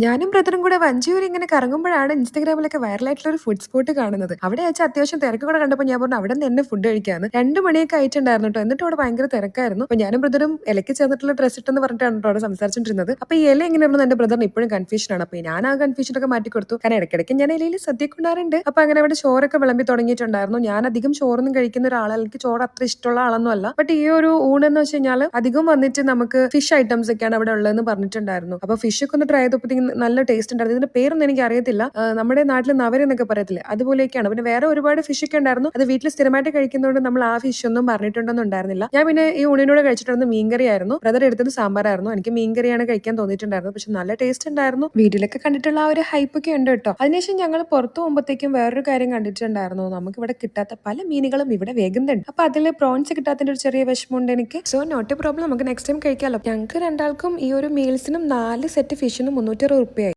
ഞാനും ബ്രദറും കൂടെ വഞ്ചിയൂർ ഇങ്ങനെ കറങ്ങുമ്പോഴാണ് ഇൻസ്റ്റാഗ്രാമിലൊക്കെ വൈറലായിട്ടുള്ള ഒരു ഫുഡ് സ്പോട്ട് കാണുന്നത്. അവിടെ വെച്ചാൽ അത്യാവശ്യം തിരക്ക് കൂടെ കണ്ടപ്പോൾ ഞാൻ പറഞ്ഞു അവിടെ നിന്ന് തന്നെ ഫുഡ് കഴിക്കാന്ന്. 2 മണിയൊക്കെ ആയിട്ടുണ്ടായിരുന്നു കേട്ടോ. എന്നിട്ട് അവിടെ ഭയങ്കര തിരക്കായിരുന്നു. അപ്പൊ ഞാനും ബ്രദറും ഇലയ്ക്ക് ചേർന്നിട്ടുള്ള ഡ്രസ് ഇട്ടെന്ന് പറഞ്ഞിട്ടാണ് കേട്ടോ അവിടെ സംസാരിച്ചിരുന്നത്. അപ്പൊ ഈ ഇല എങ്ങനെയാണെന്ന് എന്റെ ബ്രദറിന് ഇപ്പോഴും കൺഫ്യൂഷനാണ്. അപ്പൊ ഞാൻ ആ കൺഫ്യൂഷനൊക്കെ മാറ്റി കൊടുത്തു. കാരണം ഇടയ്ക്കിടയ്ക്ക് ഞാൻ ഇലയിൽ സദ്യയൊക്കെ ഉണ്ടാറുണ്ട്. അപ്പൊ അങ്ങനെ അവിടെ ചോറൊക്കെ വിളമ്പി തുടങ്ങിയിട്ടുണ്ടായിരുന്നു. ഞാൻ അധികം ചോറൊന്നും കഴിക്കുന്ന ഒരാളല്ല. എനിക്ക് ചോറ് അത്ര ഇഷ്ടമുള്ള ആളൊന്നും അല്ല. ബട്ട് ഈ ഒരു ഊണെന്ന് വെച്ച് കഴിഞ്ഞാൽ അധികം വന്നിട്ട് നമുക്ക് ഫിഷ് ഐറ്റംസ് ഒക്കെയാണ് അവിടെ ഉള്ളതെന്ന് പറഞ്ഞിട്ടുണ്ടായിരുന്നു. അപ്പൊ ഫിഷ് ഒക്കെ ഒന്ന് ട്രൈ ചെയ്തപ്പോഴത്തേക്കും നല്ല ടേസ്റ്റ് ഉണ്ടായിരുന്നു. ഇതിന്റെ പേരൊന്നും എനിക്ക് അറിയത്തില്ല. നമ്മുടെ നാട്ടിൽ നവരെന്നൊക്കെ പറയത്തില്ലേ, അതുപോലെയൊക്കെയാണ്. പിന്നെ വേറെ ഒരുപാട് ഫിഷ് ഒക്കെ ഉണ്ടായിരുന്നു. അത് വീട്ടിൽ സ്ഥിരമായിട്ട് കഴിക്കുന്നതുകൊണ്ട് നമ്മൾ ആ ഫിഷ് ഒന്നും പറഞ്ഞിട്ടുണ്ടൊന്നും ഉണ്ടായിരുന്നില്ല. ഞാൻ പിന്നെ ഈ ഊണിനോട് കഴിച്ചിട്ടുണ്ടെന്ന് മീൻകറി ആയിരുന്നു. ബ്രദർ എടുത്തത് സാമ്പാറായിരുന്നു. എനിക്ക് മീൻകറിയാണ് കഴിക്കാൻ തോന്നിയിട്ടുണ്ടായിരുന്നത്. പക്ഷെ നല്ല ടേസ്റ്റ് ഉണ്ടായിരുന്നു. വീട്ടിലൊക്കെ കണ്ടിട്ടുള്ള ആ ഒരു ഹൈപ്പ് ഒക്കെ ഉണ്ട് കേട്ടോ. അതിനുശേഷം ഞങ്ങൾ പുറത്തു പോകുമ്പോഴത്തേക്കും വേറൊരു കാര്യം കണ്ടിട്ടുണ്ടായിരുന്നു. നമുക്ക് ഇവിടെ കിട്ടാത്ത പല മീനുകളും ഇവിടെ വേഗുന്നുണ്ട്. അപ്പൊ അതിൽ പ്രോൺസ് കിട്ടാത്തതിന്റെ ഒരു ചെറിയ വിഷമമുണ്ട് എനിക്ക്. സോ നോട്ട് എ പ്രോബ്ലം, നമുക്ക് നെക്സ്റ്റ് ടൈം കഴിക്കാമല്ലോ. ഞങ്ങൾക്ക് രണ്ടാൾക്കും ഈ ഒരു മീൽസിനും 4 സെറ്റ് ഫിഷിനും 360 റുപ്യ.